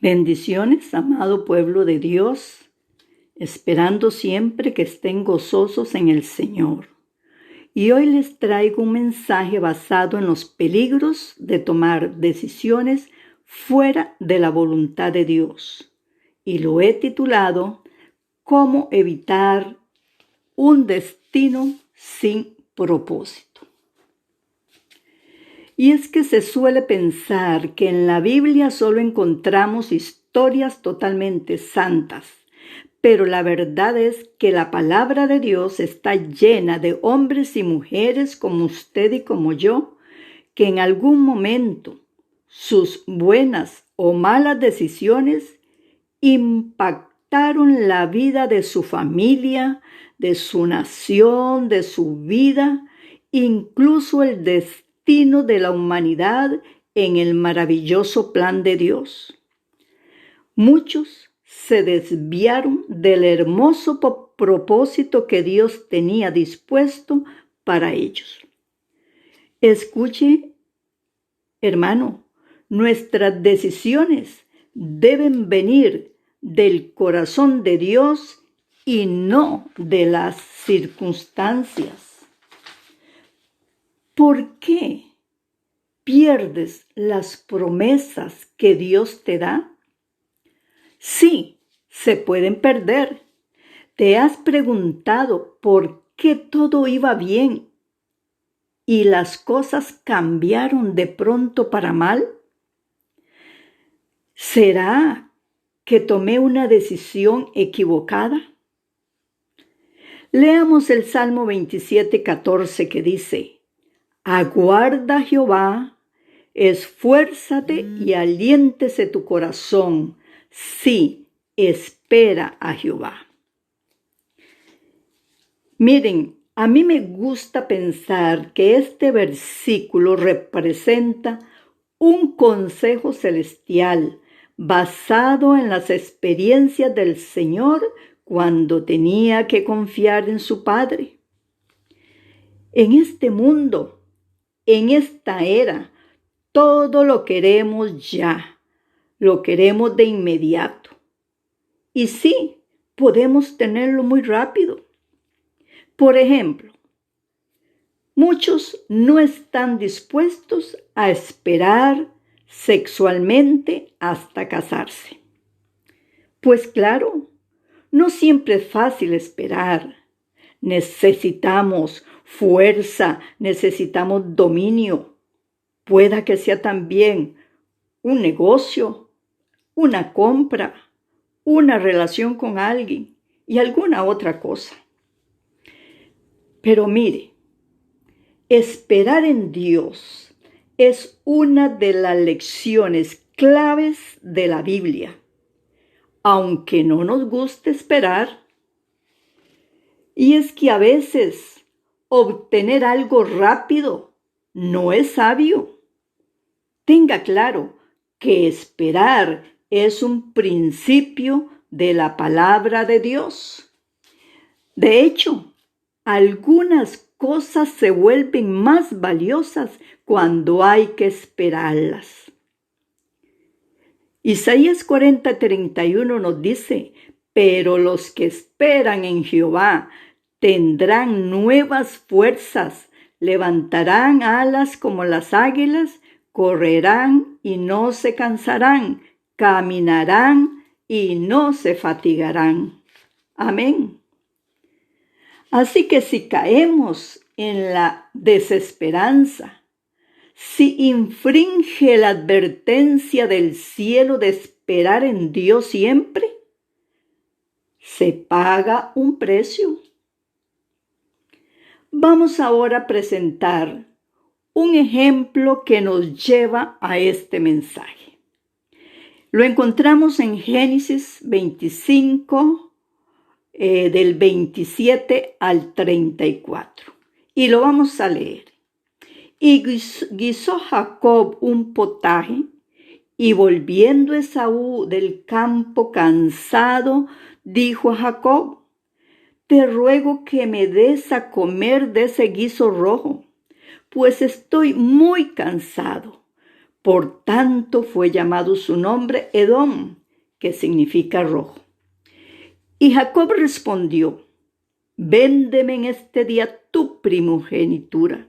Bendiciones, amado pueblo de Dios, esperando siempre que estén gozosos en el Señor. Y hoy les traigo un mensaje basado en los peligros de tomar decisiones fuera de la voluntad de Dios. Y lo he titulado ¿Cómo evitar un destino sin propósito? Y es que se suele pensar que en la Biblia solo encontramos historias totalmente santas, pero la verdad es que la palabra de Dios está llena de hombres y mujeres como usted y como yo, que en algún momento sus buenas o malas decisiones impactaron la vida de su familia, de su nación, de su vida, incluso el destino de la humanidad en el maravilloso plan de Dios. Muchos se desviaron del hermoso propósito que Dios tenía dispuesto para ellos. Escuche, hermano, nuestras decisiones deben venir del corazón de Dios y no de las circunstancias. ¿Por qué pierdes las promesas que Dios te da? Sí, se pueden perder. ¿Te has preguntado por qué todo iba bien y las cosas cambiaron de pronto para mal? ¿Será que tomé una decisión equivocada? Leamos el Salmo 27:14 que dice: Aguarda a Jehová, esfuérzate y aliéntese tu corazón. Sí, espera a Jehová. Miren, a mí me gusta pensar que este versículo representa un consejo celestial basado en las experiencias del Señor cuando tenía que confiar en su Padre. En este mundo, en esta era, todo lo queremos ya, lo queremos de inmediato. Y sí, podemos tenerlo muy rápido. Por ejemplo, muchos no están dispuestos a esperar sexualmente hasta casarse. Pues claro, no siempre es fácil esperar. Necesitamos fuerza, necesitamos dominio. Pueda que sea también un negocio, una compra, una relación con alguien y alguna otra cosa. Pero mire, esperar en Dios es una de las lecciones claves de la Biblia, aunque no nos guste esperar. Y es que a veces obtener algo rápido no es sabio. Tenga claro que esperar es un principio de la palabra de Dios. De hecho, algunas cosas se vuelven más valiosas cuando hay que esperarlas. Isaías 40:31 nos dice: pero los que esperan en Jehová tendrán nuevas fuerzas, levantarán alas como las águilas, correrán y no se cansarán, caminarán y no se fatigarán. Amén. Así que si caemos en la desesperanza, si infringe la advertencia del cielo de esperar en Dios siempre, se paga un precio. Vamos ahora a presentar un ejemplo que nos lleva a este mensaje. Lo encontramos en Génesis 25, del 27 al 34. Y lo vamos a leer. Y guisó Jacob un potaje, y volviendo Esaú del campo cansado, dijo a Jacob: te ruego que me des a comer de ese guiso rojo, pues estoy muy cansado. Por tanto fue llamado su nombre Edom, que significa rojo. Y Jacob respondió: véndeme en este día tu primogenitura.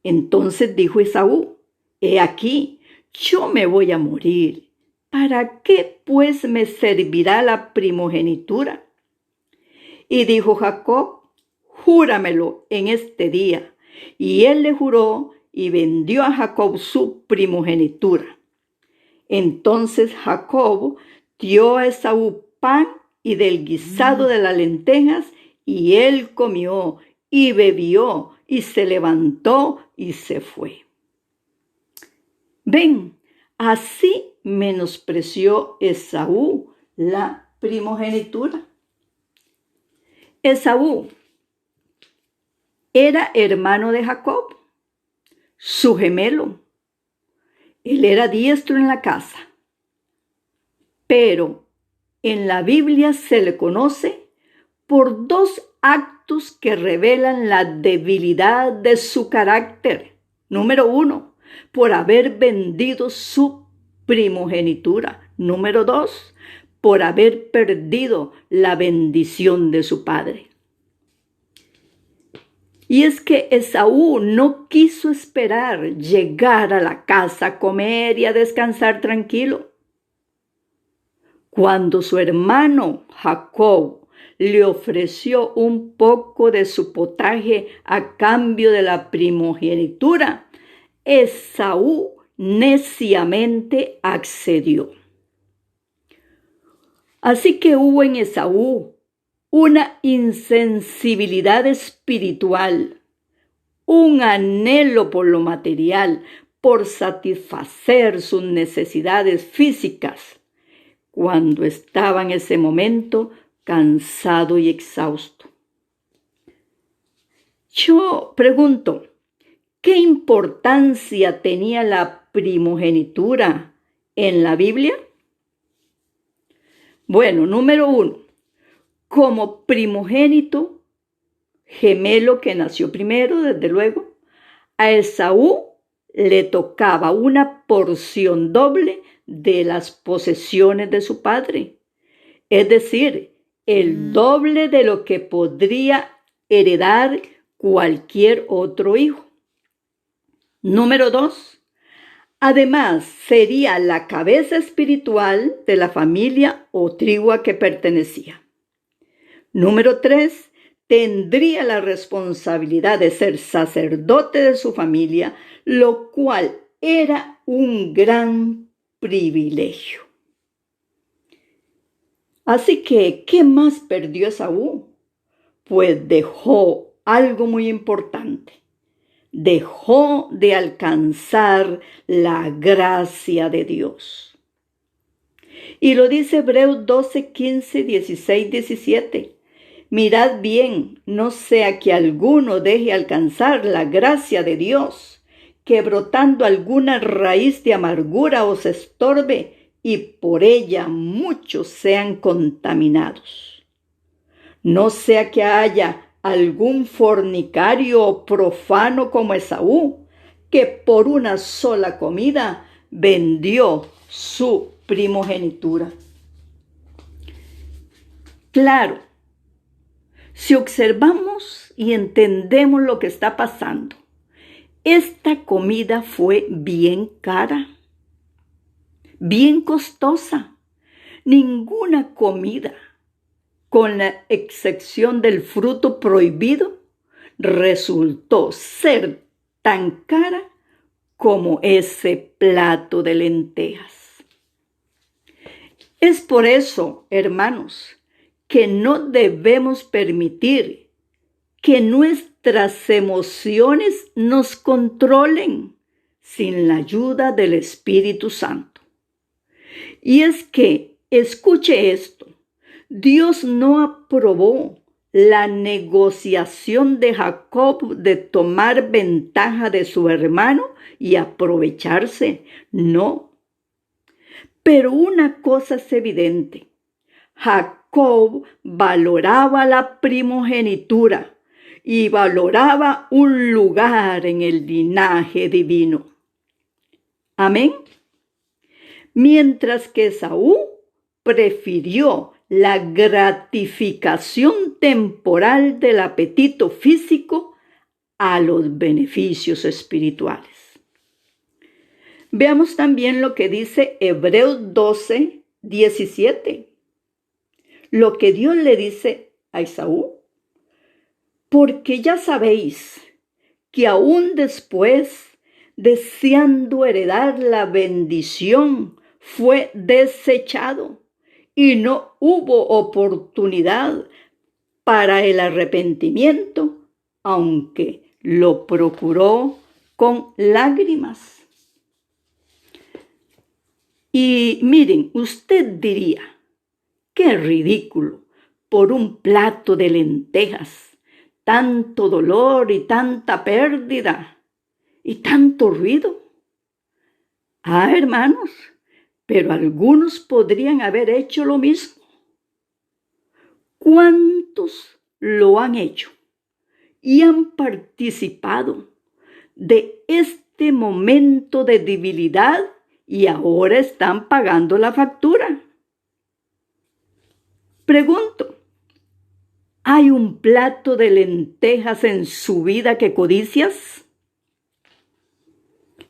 Entonces dijo Esaú: he aquí, yo me voy a morir. ¿Para qué pues me servirá la primogenitura? Y dijo Jacob: júramelo en este día. Y él le juró y vendió a Jacob su primogenitura. Entonces Jacob dio a Esaú pan y del guisado de las lentejas, y él comió y bebió y se levantó y se fue. Ven, así menospreció Esaú la primogenitura. Esaú era hermano de Jacob, su gemelo. Él era diestro en la casa, pero en la Biblia se le conoce por dos actos que revelan la debilidad de su carácter. Número 1, por haber vendido su primogenitura. Número 2, por haber perdido la bendición de su padre. Y es que Esaú no quiso esperar llegar a la casa a comer y a descansar tranquilo. Cuando su hermano Jacob le ofreció un poco de su potaje a cambio de la primogenitura, Esaú neciamente accedió. Así que hubo en Esaú una insensibilidad espiritual, un anhelo por lo material, por satisfacer sus necesidades físicas, cuando estaba en ese momento cansado y exhausto. Yo pregunto, ¿qué importancia tenía la primogenitura en la Biblia? Bueno, número 1, como primogénito, gemelo que nació primero, desde luego, a Esaú le tocaba una porción doble de las posesiones de su padre, es decir, el doble de lo que podría heredar cualquier otro hijo. Número 2, además sería la cabeza espiritual de la familia o tribu a que pertenecía. Número 3, tendría la responsabilidad de ser sacerdote de su familia, lo cual era un gran privilegio. Así que, ¿qué más perdió Esaú? Pues dejó algo muy importante. Dejó de alcanzar la gracia de Dios. Y lo dice Hebreos 12, 15, 16, 17. Mirad bien, no sea que alguno deje alcanzar la gracia de Dios, que brotando alguna raíz de amargura os estorbe y por ella muchos sean contaminados. No sea que haya algún fornicario o profano como Esaú, que por una sola comida vendió su primogenitura. Claro, si observamos y entendemos lo que está pasando, esta comida fue bien cara, bien costosa. Ninguna comida, con la excepción del fruto prohibido, resultó ser tan cara como ese plato de lentejas. Es por eso, hermanos, que no debemos permitir que nuestras emociones nos controlen sin la ayuda del Espíritu Santo. Y es que, escuche esto, Dios no aprobó la negociación de Jacob de tomar ventaja de su hermano y aprovecharse. No. Pero una cosa es evidente. Jacob valoraba la primogenitura y valoraba un lugar en el linaje divino. Amén. Mientras que Esaú prefirió la gratificación temporal del apetito físico a los beneficios espirituales. Veamos también lo que dice Hebreos 12, 17. Lo que Dios le dice a Esaú: porque ya sabéis que aún después, deseando heredar la bendición, fue desechado y no hubo oportunidad para el arrepentimiento, aunque lo procuró con lágrimas. Y miren, usted diría, qué ridículo, por un plato de lentejas, tanto dolor y tanta pérdida y tanto ruido. Hermanos, pero algunos podrían haber hecho lo mismo. ¿Cuántos lo han hecho y han participado de este momento de debilidad y ahora están pagando la factura? Pregunto, ¿hay un plato de lentejas en su vida que codicias?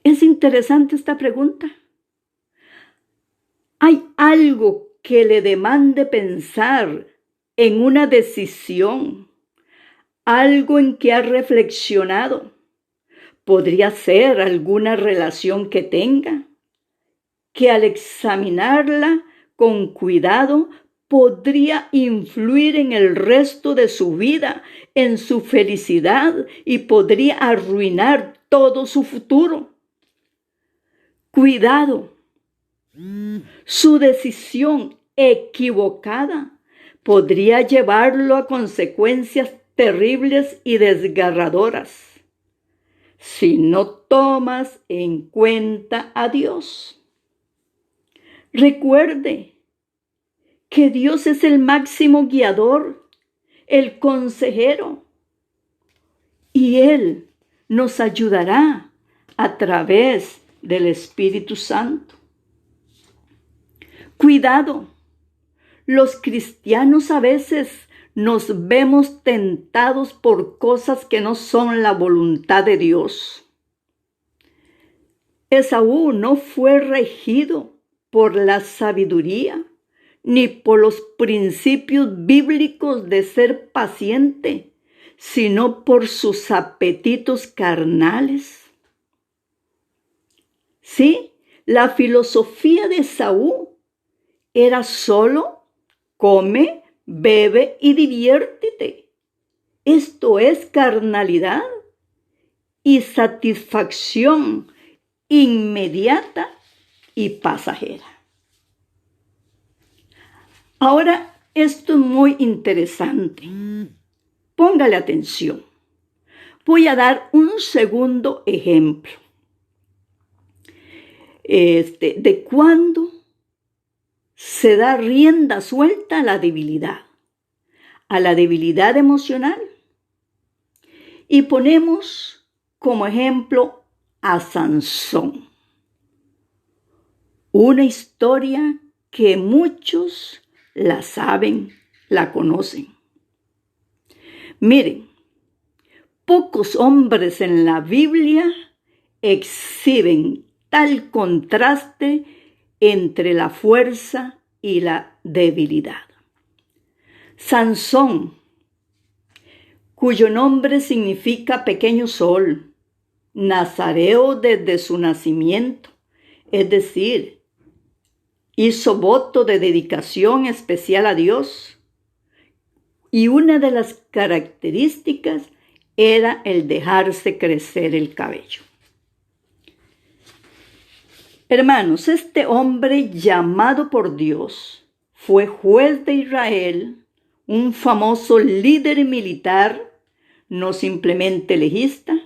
Es interesante esta pregunta. ¿Hay algo que le demande pensar en una decisión, algo en que ha reflexionado? Podría ser alguna relación que tenga, que al examinarla con cuidado podría influir en el resto de su vida, en su felicidad, y podría arruinar todo su futuro. Cuidado. Su decisión equivocada podría llevarlo a consecuencias terribles y desgarradoras si no tomas en cuenta a Dios. Recuerde que Dios es el máximo guiador, el consejero, y Él nos ayudará a través del Espíritu Santo. Cuidado, los cristianos a veces nos vemos tentados por cosas que no son la voluntad de Dios. Esaú no fue regido por la sabiduría ni por los principios bíblicos de ser paciente, sino por sus apetitos carnales. Sí, la filosofía de Esaú era solo come, bebe y diviértete. Esto es carnalidad y satisfacción inmediata y pasajera. Ahora, esto es muy interesante. Póngale atención. Voy a dar un segundo ejemplo de cuándo se da rienda suelta a la debilidad emocional. Y ponemos como ejemplo a Sansón. Una historia que muchos la saben, la conocen. Miren, pocos hombres en la Biblia exhiben tal contraste entre la fuerza y la debilidad. Sansón, cuyo nombre significa pequeño sol, nazareo desde su nacimiento, es decir, hizo voto de dedicación especial a Dios, y una de las características era el dejarse crecer el cabello. Hermanos, este hombre llamado por Dios fue juez de Israel, un famoso líder militar, no simplemente legista,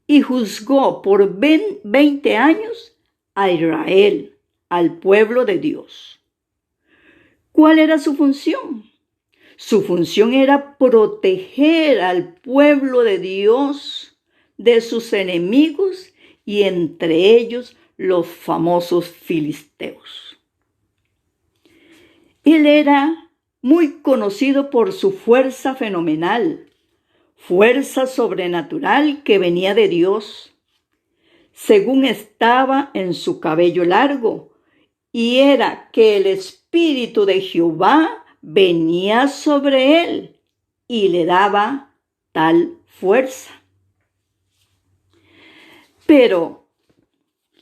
y juzgó por 20 años a Israel, al pueblo de Dios. ¿Cuál era su función? Su función era proteger al pueblo de Dios de sus enemigos y entre ellos los famosos filisteos. Él era muy conocido por su fuerza fenomenal, fuerza sobrenatural que venía de Dios, según estaba en su cabello largo, y era que el Espíritu de Jehová venía sobre él y le daba tal fuerza. Pero,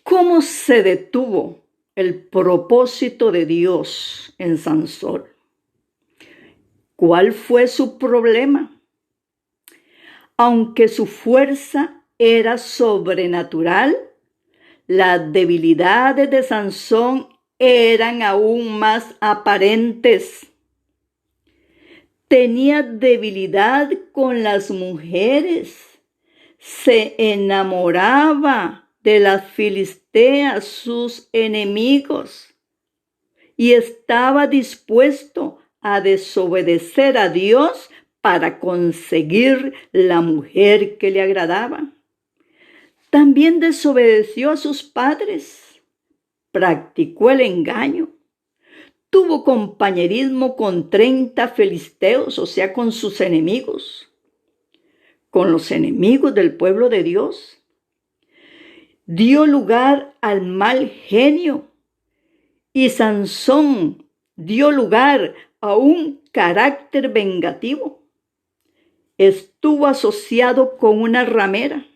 ¿cómo se detuvo el propósito de Dios en Sansón? ¿Cuál fue su problema? Aunque su fuerza era sobrenatural, las debilidades de Sansón eran aún más aparentes. Tenía debilidad con las mujeres. Se enamoraba de las filisteas, sus enemigos, y estaba dispuesto a desobedecer a Dios para conseguir la mujer que le agradaba. También desobedeció a sus padres, practicó el engaño, tuvo compañerismo con 30 filisteos, o sea, con sus enemigos, con los enemigos del pueblo de Dios. Dio lugar al mal genio y Sansón dio lugar a un carácter vengativo. Estuvo asociado con una ramera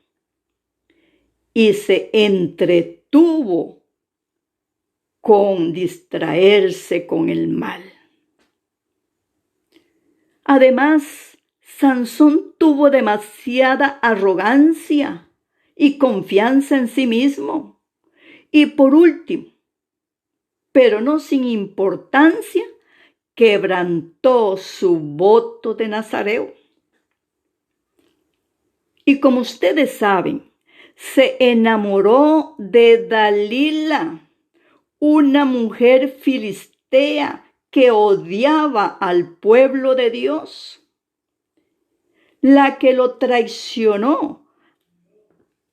y se entretuvo con distraerse con el mal. Además, Sansón tuvo demasiada arrogancia y confianza en sí mismo. Y por último, pero no sin importancia, quebrantó su voto de nazareo. Y como ustedes saben, se enamoró de Dalila, una mujer filistea que odiaba al pueblo de Dios, la que lo traicionó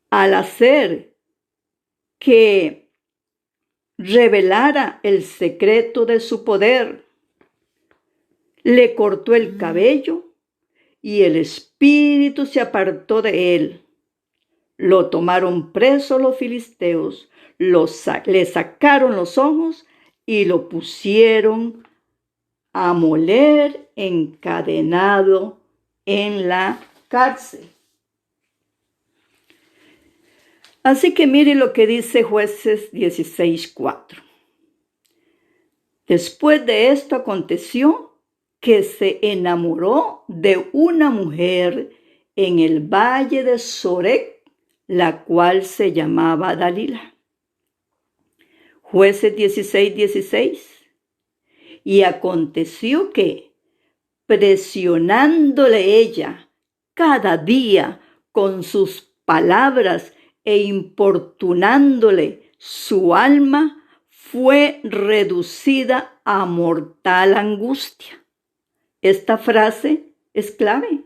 al hacer que revelara el secreto de su poder. Le cortó el cabello y el espíritu se apartó de él. Lo tomaron preso los filisteos, le sacaron los ojos y lo pusieron a moler encadenado en la cárcel. Así que mire lo que dice Jueces 16:4. Después de esto aconteció que se enamoró de una mujer en el valle de Sorek, la cual se llamaba Dalila. Jueces 16:16. Y aconteció que, presionándole ella cada día con sus palabras e importunándole su alma, fue reducida a mortal angustia. Esta frase es clave.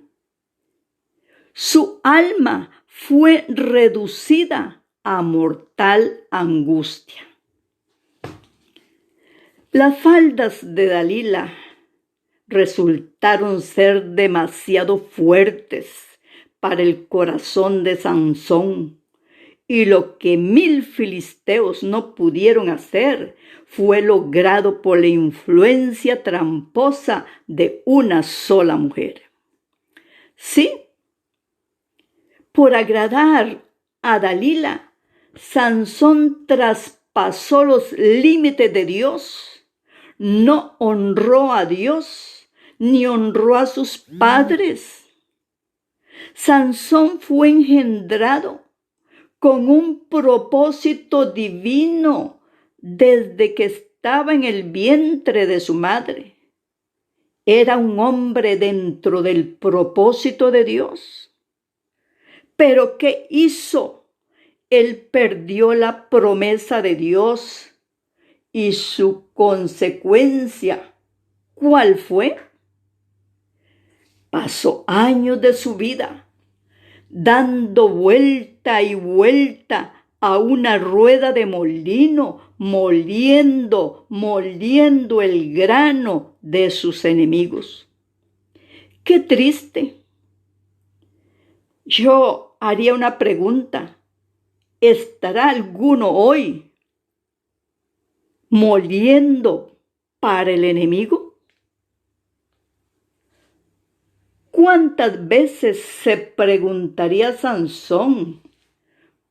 Su alma fue reducida a mortal angustia. Las faldas de Dalila resultaron ser demasiado fuertes para el corazón de Sansón, y lo que 1000 filisteos no pudieron hacer fue logrado por la influencia tramposa de una sola mujer. Sí, por agradar a Dalila, Sansón traspasó los límites de Dios. No honró a Dios, ni honró a sus padres. Sansón fue engendrado con un propósito divino desde que estaba en el vientre de su madre. Era un hombre dentro del propósito de Dios. ¿Pero qué hizo? Él perdió la promesa de Dios. ¿Y su consecuencia cuál fue? Pasó años de su vida dando vuelta y vuelta a una rueda de molino, moliendo el grano de sus enemigos. ¡Qué triste! Yo haría una pregunta. ¿Estará alguno hoy moliendo para el enemigo? ¿Cuántas veces se preguntaría Sansón: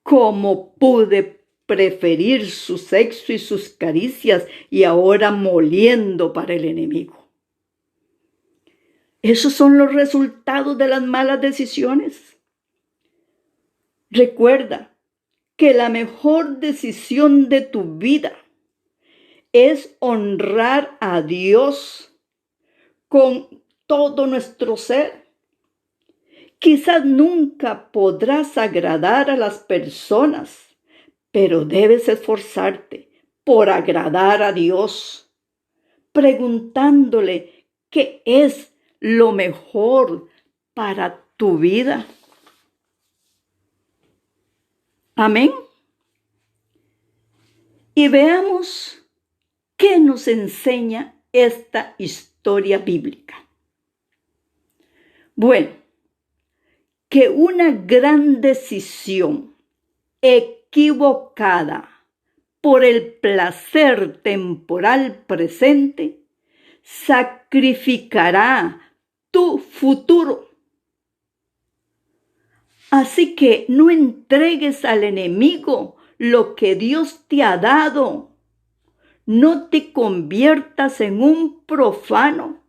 ¿cómo pude preferir su sexo y sus caricias y ahora moliendo para el enemigo? Esos son los resultados de las malas decisiones. Recuerda que la mejor decisión de tu vida es honrar a Dios con todo nuestro ser. Quizás nunca podrás agradar a las personas, pero debes esforzarte por agradar a Dios, preguntándole qué es lo mejor para tu vida. Amén. Y veamos qué nos enseña esta historia bíblica. Bueno, que una gran decisión equivocada por el placer temporal presente sacrificará tu futuro. Así que no entregues al enemigo lo que Dios te ha dado. No te conviertas en un profano.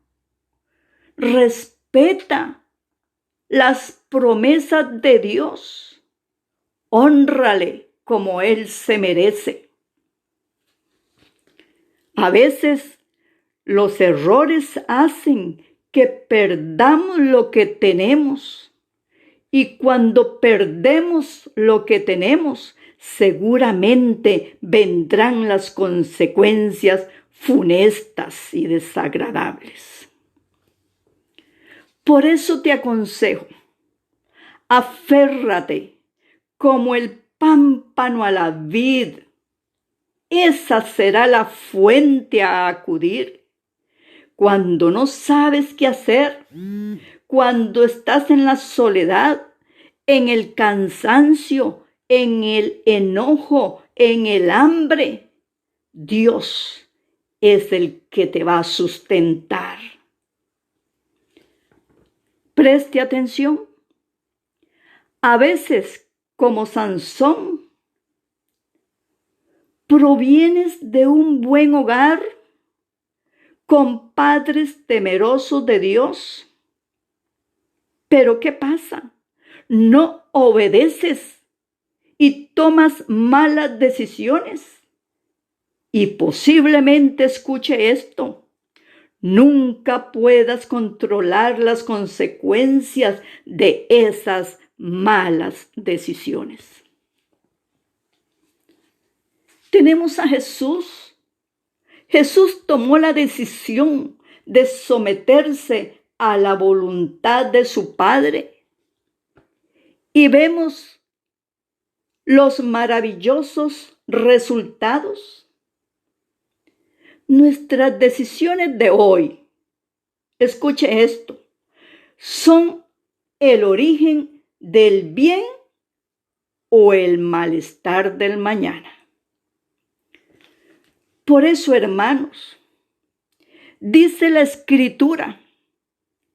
Respeta las promesas de Dios. Hónrale como Él se merece. A veces los errores hacen que perdamos lo que tenemos. Y cuando perdemos lo que tenemos, seguramente vendrán las consecuencias funestas y desagradables. Por eso te aconsejo, aférrate como el pámpano a la vid. Esa será la fuente a acudir. Cuando no sabes qué hacer, cuando estás en la soledad, en el cansancio, en el enojo, en el hambre, Dios es el que te va a sustentar. Preste atención. A veces, como Sansón, provienes de un buen hogar, con padres temerosos de Dios. Pero ¿qué pasa? No obedeces y tomas malas decisiones. Y posiblemente escuche esto: nunca puedas controlar las consecuencias de esas malas decisiones. Tenemos a Jesús. Jesús tomó la decisión de someterse a la voluntad de su Padre. Y vemos los maravillosos resultados. Nuestras decisiones de hoy, escuche esto, son el origen del bien o el malestar del mañana. Por eso, hermanos, dice la Escritura,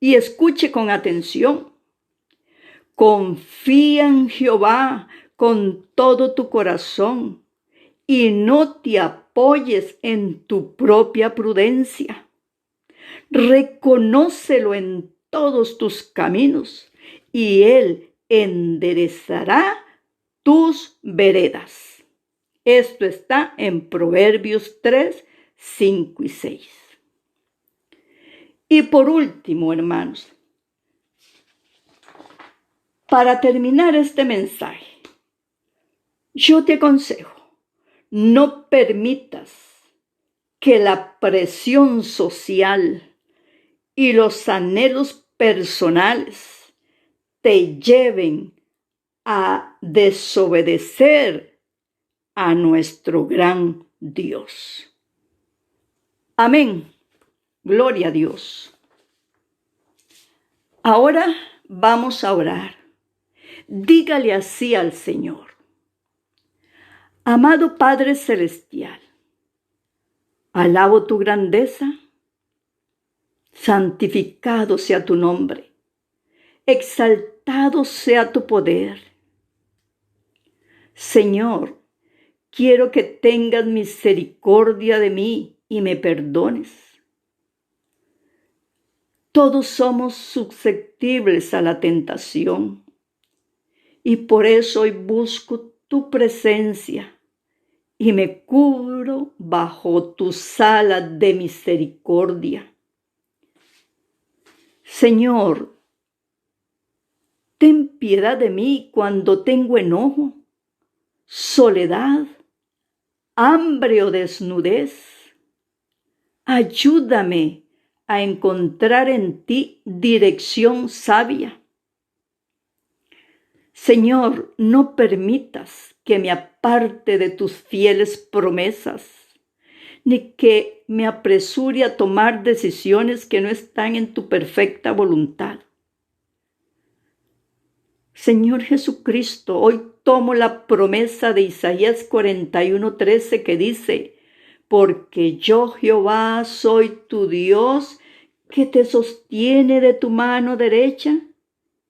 y escuche con atención: confía en Jehová con todo tu corazón y no te apoyes en tu propia prudencia. Reconócelo en todos tus caminos y Él enderezará tus veredas. Esto está en Proverbios 3, 5 y 6. Y por último, hermanos, para terminar este mensaje, yo te aconsejo: no permitas que la presión social y los anhelos personales te lleven a desobedecer a nuestro gran Dios. Amén. Gloria a Dios. Ahora vamos a orar. Dígale así al Señor: amado Padre Celestial, alabo tu grandeza, santificado sea tu nombre, exaltado sea tu poder. Señor, quiero que tengas misericordia de mí y me perdones. Todos somos susceptibles a la tentación y por eso hoy busco tu presencia y me cubro bajo tus alas de misericordia. Señor, ten piedad de mí cuando tengo enojo, soledad, hambre o desnudez. Ayúdame a encontrar en ti dirección sabia. Señor, no permitas que me aparte de tus fieles promesas, ni que me apresure a tomar decisiones que no están en tu perfecta voluntad. Señor Jesucristo, hoy tomo la promesa de Isaías 41:13 que dice: porque yo, Jehová, soy tu Dios, que te sostiene de tu mano derecha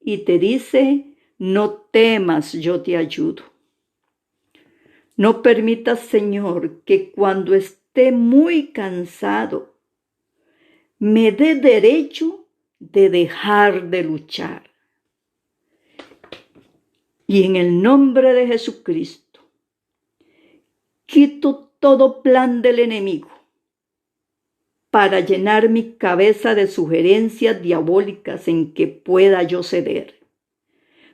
y te dice: no temas, yo te ayudo. No permitas, Señor, que cuando esté muy cansado me dé derecho de dejar de luchar. Y en el nombre de Jesucristo, quito todo plan del enemigo para llenar mi cabeza de sugerencias diabólicas en que pueda yo ceder.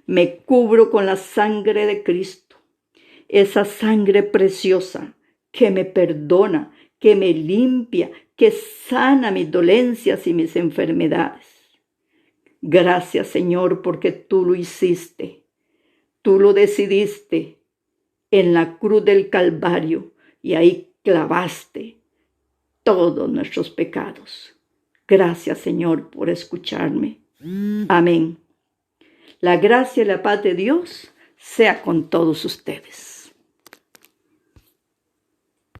Me cubro con la sangre de Cristo, esa sangre preciosa que me perdona, que me limpia, que sana mis dolencias y mis enfermedades. Gracias, Señor, porque tú lo hiciste. Tú lo decidiste en la cruz del Calvario y ahí clavaste todos nuestros pecados. Gracias, Señor, por escucharme. Amén. La gracia y la paz de Dios sea con todos ustedes.